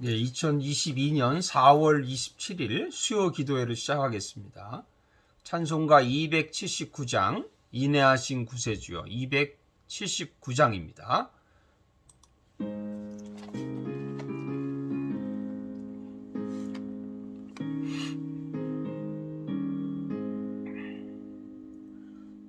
네, 2022년 4월 27일 수요 기도회를 시작하겠습니다. 찬송가 279장 인내하신 구세주여 279장입니다.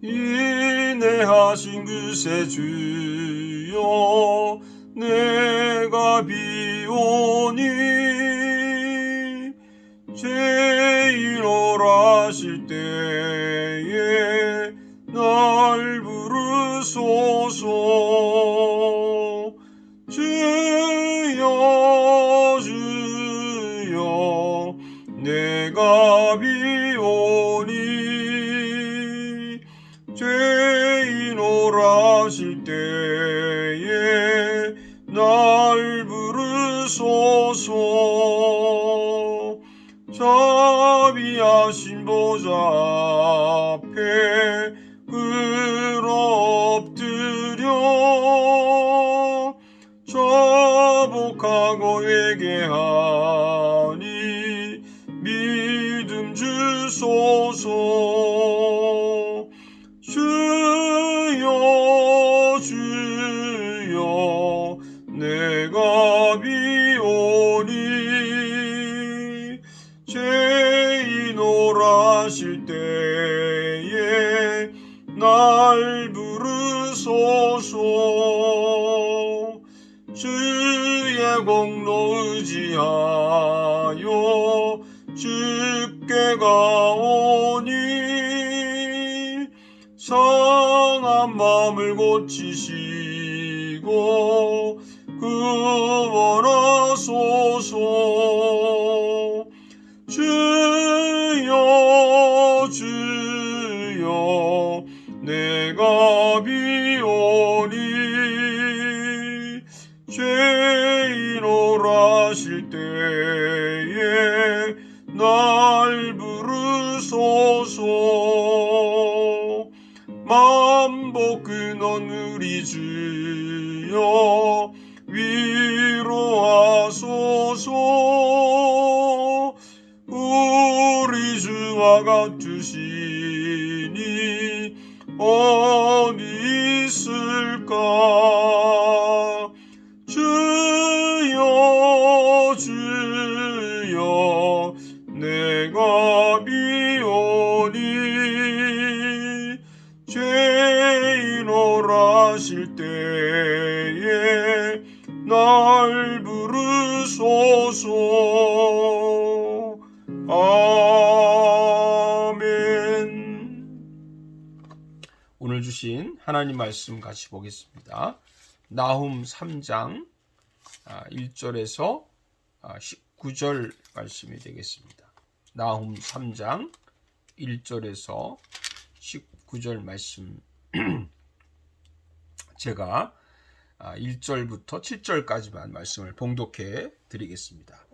인내하신 구세주여 내가 비오니 죄인 오라실 때에 날 부르소서. 주여 주여 내가 비오니 죄인 오라실 때에 날 부르소서. 자비하신 보좌 앞에 엎드려 자복하고 회개하니 믿음 주소서. 주여 주여 내가 비오니 죄인 오라실 때에 날 부르소서. 주의 공로 의지하여 주께 가오니 상한 마음을 고치시고 구원하소서. 주여 주여 내가 비오니 죄인 오라실 때에 날 부르소서. 만복 근원 우리 주여 위로하소서. 우리 주와 같으시니 어디 있을까. 주여 주여 내가 비오니 죄인 오라실 때에 날 부르소서. 아멘. 오늘 주신 하나님 말씀 같이 보겠습니다. 나훔 3장 1절에서 19절 말씀이 되겠습니다. 나훔 3장 1절에서 19절 말씀 제가 1절부터 7절까지만 말씀을 봉독해 드리겠습니다.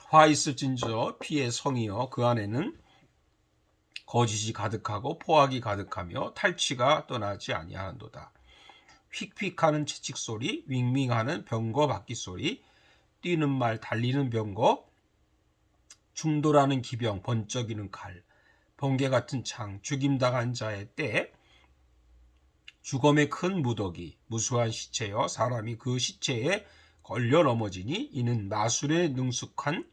화 있을진저 피의 성이여 그 안에는 거짓이 가득하고 포악이 가득하며 탈취가 떠나지 아니하는도다. 휙휙하는 채찍소리, 윙윙하는 병거 바퀴소리, 뛰는 말 달리는 병거, 충돌하는 기병 번쩍이는 칼, 번개 같은 창, 죽임당한 자의 때, 죽음의 큰 무더기, 무수한 시체여 사람이 그 시체에 걸려 넘어지니 이는 마술에 능숙한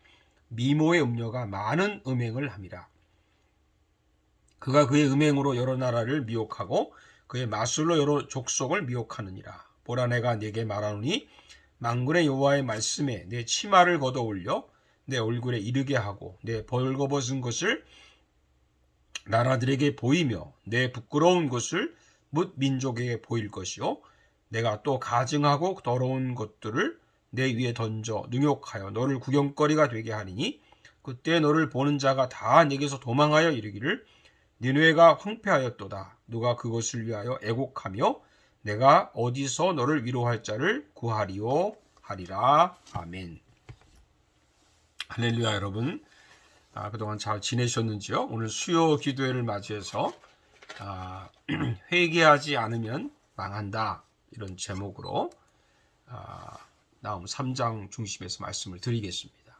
미모의 음녀가 많은 음행을 함이라. 그가 그의 음행으로 여러 나라를 미혹하고 그의 마술로 여러 족속을 미혹하느니라. 보라 내가 네게 말하노니 만군의 여호와의 말씀에 내 치마를 걷어 올려 내 얼굴에 이르게 하고 내 벌거벗은 것을 나라들에게 보이며 내 부끄러운 것을 뭇 민족에게 보일 것이요 내가 또 가증하고 더러운 것들을 내 위에 던져 능욕하여 너를 구경거리가 되게 하리니 그때 너를 보는 자가 다 내게서 도망하여 이르기를 니느웨가 황폐하였도다. 누가 그것을 위하여 애곡하며 내가 어디서 너를 위로할 자를 구하리오 하리라. 아멘. 할렐루야. 여러분 그동안 잘 지내셨는지요? 오늘 수요 기도회를 맞이해서 회개하지 않으면 망한다. 이런 제목으로 나훔 3장 중심에서 말씀을 드리겠습니다.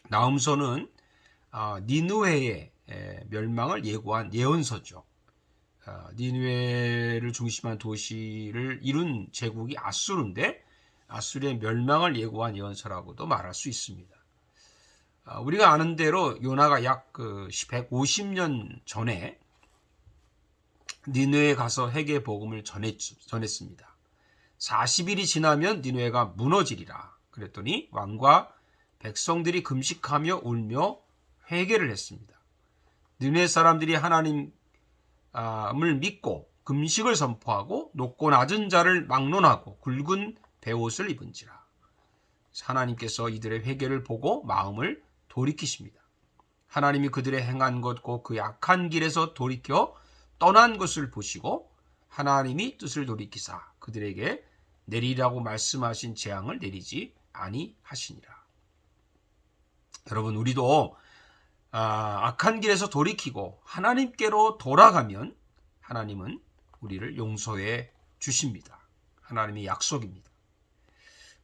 나훔서는 니느웨의 멸망을 예고한 예언서죠. 니느웨를 중심한 도시를 이룬 제국이 아수르인데 아수르의 멸망을 예고한 예언서라고도 말할 수 있습니다. 우리가 아는 대로 요나가 약 150년 전에 니느웨에 가서 회개 복음을 전했습니다. 40일이 지나면 니느웨가 무너지리라. 그랬더니 왕과 백성들이 금식하며 울며 회개를 했습니다. 니느웨 사람들이 하나님을 믿고 금식을 선포하고 높고 낮은 자를 막론하고 굵은 베옷을 입은지라. 하나님께서 이들의 회개를 보고 마음을 돌이키십니다. 하나님이 그들의 행한 것 곧 그 악한 길에서 돌이켜 떠난 것을 보시고 하나님이 뜻을 돌이키사 그들에게 내리라고 말씀하신 재앙을 내리지 아니하시니라. 여러분, 우리도 악한 길에서 돌이키고 하나님께로 돌아가면 하나님은 우리를 용서해 주십니다. 하나님의 약속입니다.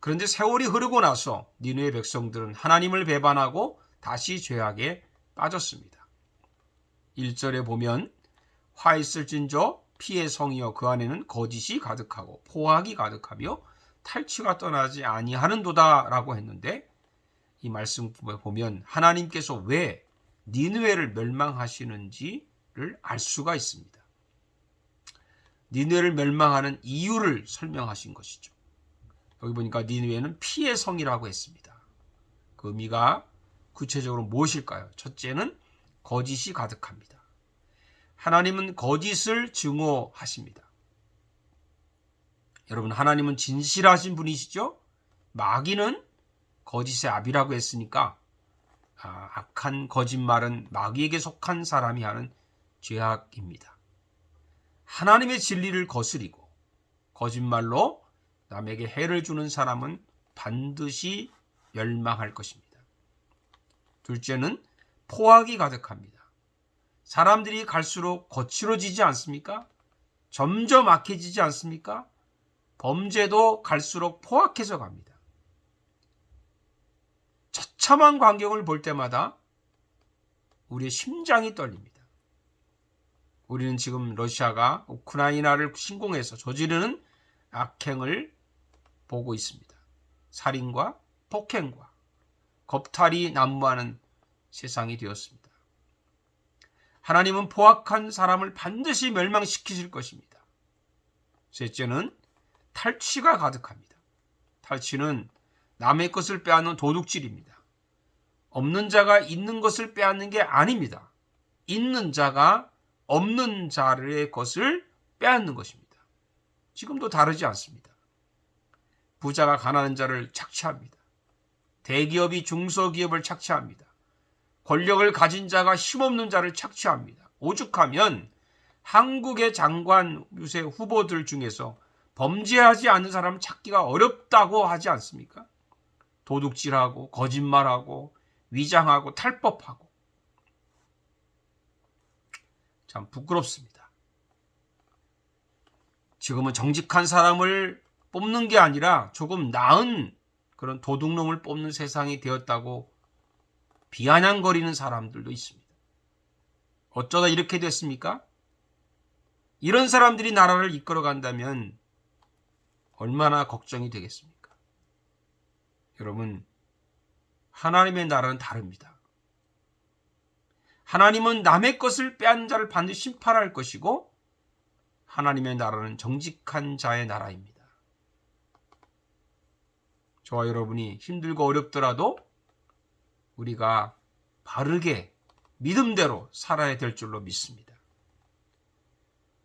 그런데 세월이 흐르고 나서 니느웨 백성들은 하나님을 배반하고 다시 죄악에 빠졌습니다. 1절에 보면 화 있을진저 피의 성이여 그 안에는 거짓이 가득하고 포악이 가득하며 탈취가 떠나지 아니하는도다 라고 했는데, 이 말씀 보면 하나님께서 왜 니느웨를 멸망하시는지를 알 수가 있습니다. 니느웨를 멸망하는 이유를 설명하신 것이죠. 여기 보니까 니느웨는 피의 성이라고 했습니다. 그 의미가 구체적으로 무엇일까요? 첫째는 거짓이 가득합니다. 하나님은 거짓을 증오하십니다. 여러분, 하나님은 진실하신 분이시죠? 마귀는 거짓의 아비라고 했으니까 악한 거짓말은 마귀에게 속한 사람이 하는 죄악입니다. 하나님의 진리를 거스리고 거짓말로 남에게 해를 주는 사람은 반드시 멸망할 것입니다. 둘째는 포악이 가득합니다. 사람들이 갈수록 거칠어지지 않습니까? 점점 악해지지 않습니까? 범죄도 갈수록 포악해져 갑니다. 처참한 광경을 볼 때마다 우리의 심장이 떨립니다. 우리는 지금 러시아가 우크라이나를 침공해서 저지르는 악행을 보고 있습니다. 살인과 폭행과 겁탈이 난무하는 세상이 되었습니다. 하나님은 포악한 사람을 반드시 멸망시키실 것입니다. 셋째는 탈취가 가득합니다. 탈취는 남의 것을 빼앗는 도둑질입니다. 없는 자가 있는 것을 빼앗는 게 아닙니다. 있는 자가 없는 자의 것을 빼앗는 것입니다. 지금도 다르지 않습니다. 부자가 가난한 자를 착취합니다. 대기업이 중소기업을 착취합니다. 권력을 가진 자가 힘없는 자를 착취합니다. 오죽하면 한국의 장관 유세 후보들 중에서 범죄하지 않는 사람을 찾기가 어렵다고 하지 않습니까? 도둑질하고 거짓말하고 위장하고 탈법하고 참 부끄럽습니다. 지금은 정직한 사람을 뽑는 게 아니라 조금 나은 그런 도둑놈을 뽑는 세상이 되었다고 비아냥거리는 사람들도 있습니다. 어쩌다 이렇게 됐습니까? 이런 사람들이 나라를 이끌어간다면 얼마나 걱정이 되겠습니까? 여러분, 하나님의 나라는 다릅니다. 하나님은 남의 것을 빼앗는 자를 반드시 심판할 것이고 하나님의 나라는 정직한 자의 나라입니다. 저와 여러분이 힘들고 어렵더라도 우리가 바르게 믿음대로 살아야 될 줄로 믿습니다.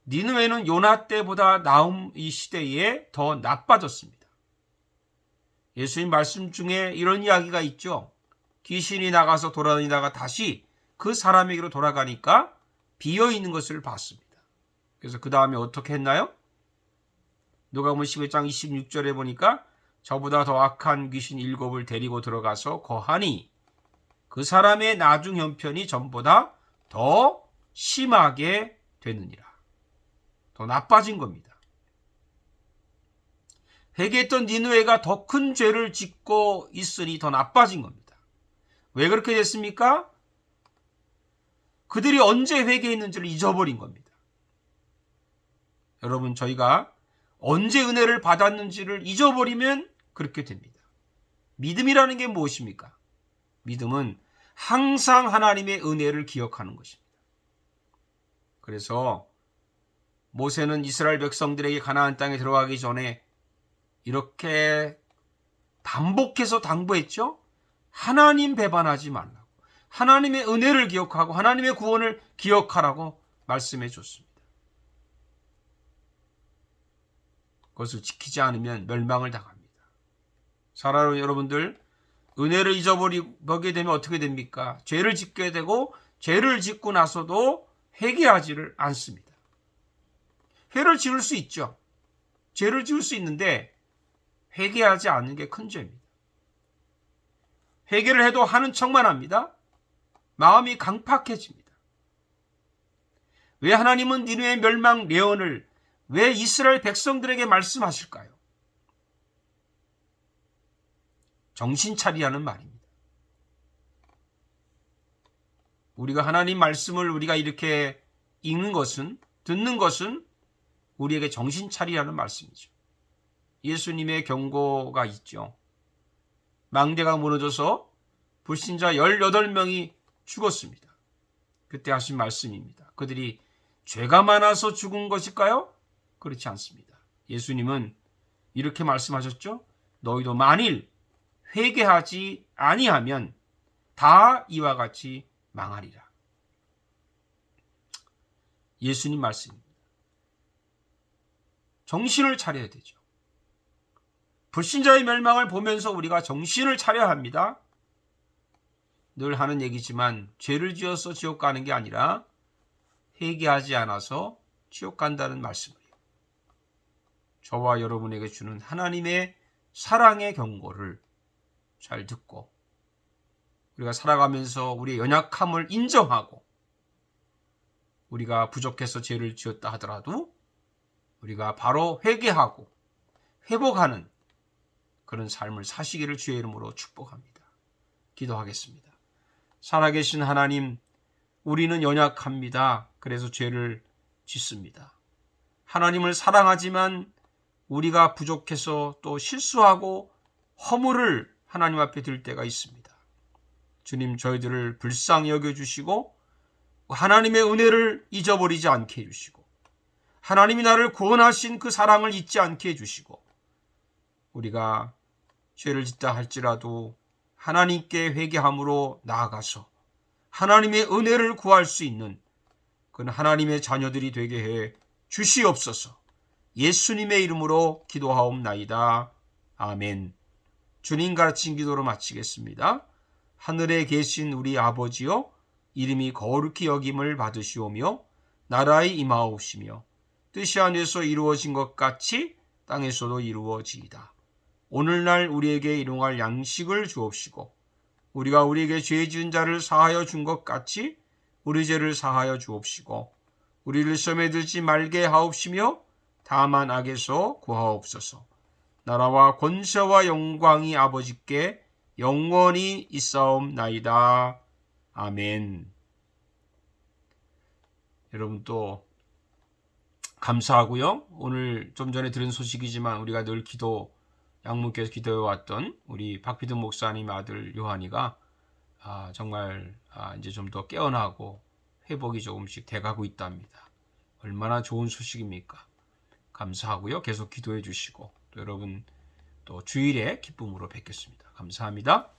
니느웨는 요나 때보다 나훔 이 시대에 더 나빠졌습니다. 예수님 말씀 중에 이런 이야기가 있죠. 귀신이 나가서 돌아다니다가 다시 그 사람에게로 돌아가니까 비어있는 것을 봤습니다. 그래서 그 다음에 어떻게 했나요? 누가복음 11장 26절에 보니까 저보다 더 악한 귀신 7을 데리고 들어가서 거하니 그 사람의 나중 형편이 전보다 더 심하게 되느니라. 더 나빠진 겁니다. 회개했던 니느웨가 더 큰 죄를 짓고 있으니 더 나빠진 겁니다. 왜 그렇게 됐습니까? 그들이 언제 회개했는지를 잊어버린 겁니다. 여러분, 저희가 언제 은혜를 받았는지를 잊어버리면 그렇게 됩니다. 믿음이라는 게 무엇입니까? 믿음은 항상 하나님의 은혜를 기억하는 것입니다. 그래서 모세는 이스라엘 백성들에게 가나안 땅에 들어가기 전에 이렇게 반복해서 당부했죠. 하나님 배반하지 말라고, 하나님의 은혜를 기억하고 하나님의 구원을 기억하라고 말씀해 줬습니다. 그것을 지키지 않으면 멸망을 당합니다. 사랑하는 여러분들, 은혜를 잊어버리게 되면 어떻게 됩니까? 죄를 짓게 되고, 죄를 짓고 나서도 회개하지를 않습니다. 회를 지을 수 있죠. 죄를 지을 수 있는데 회개하지 않는 게 큰 죄입니다. 회개를 해도 하는 척만 합니다. 마음이 강팍해집니다. 왜 하나님은 니느웨 멸망 예언을 왜 이스라엘 백성들에게 말씀하실까요? 정신 차리라는 말입니다. 우리가 하나님 말씀을 우리가 이렇게 읽는 것은, 듣는 것은 우리에게 정신 차리라는 말씀이죠. 예수님의 경고가 있죠. 망대가 무너져서 불신자 18명이 죽었습니다. 그때 하신 말씀입니다. 그들이 죄가 많아서 죽은 것일까요? 그렇지 않습니다. 예수님은 이렇게 말씀하셨죠. 너희도 만일 회개하지 아니하면 다 이와 같이 망하리라. 예수님 말씀입니다. 정신을 차려야 되죠. 불신자의 멸망을 보면서 우리가 정신을 차려야 합니다. 늘 하는 얘기지만 죄를 지어서 지옥 가는 게 아니라 회개하지 않아서 지옥 간다는 말씀이에요. 저와 여러분에게 주는 하나님의 사랑의 경고를 잘 듣고 우리가 살아가면서 우리의 연약함을 인정하고 우리가 부족해서 죄를 지었다 하더라도 우리가 바로 회개하고 회복하는 그런 삶을 사시기를 주의 이름으로 축복합니다. 기도하겠습니다. 살아계신 하나님, 우리는 연약합니다. 그래서 죄를 짓습니다. 하나님을 사랑하지만 우리가 부족해서 또 실수하고 허물을 하나님 앞에 들 때가 있습니다. 주님, 저희들을 불쌍히 여겨주시고 하나님의 은혜를 잊어버리지 않게 해주시고 하나님이 나를 구원하신 그 사랑을 잊지 않게 해주시고 우리가 죄를 짓다 할지라도 하나님께 회개함으로 나아가서 하나님의 은혜를 구할 수 있는 그런 하나님의 자녀들이 되게 해 주시옵소서. 예수님의 이름으로 기도하옵나이다. 아멘. 주님 가르친 기도로 마치겠습니다. 하늘에 계신 우리 아버지여, 이름이 거룩히 여김을 받으시오며 나라의 임하옵시며 뜻이 하늘에서 이루어진 것 같이 땅에서도 이루어지이다. 오늘날 우리에게 일용할 양식을 주옵시고 우리가 우리에게 죄 지은 자를 사하여 준 것 같이 우리 죄를 사하여 주옵시고 우리를 시험에 들지 말게 하옵시며 다만 악에서 구하옵소서. 나라와 권세와 영광이 아버지께 영원히 있사옵나이다. 아멘. 여러분 또 감사하고요. 오늘 좀 전에 들은 소식이지만 우리가 늘 양문께서 기도해왔던 우리 박피든 목사님 아들 요한이가 정말 이제 좀 더 깨어나고 회복이 조금씩 돼가고 있답니다. 얼마나 좋은 소식입니까? 감사하고요. 계속 기도해 주시고 또 여러분 또 주일에 기쁨으로 뵙겠습니다. 감사합니다.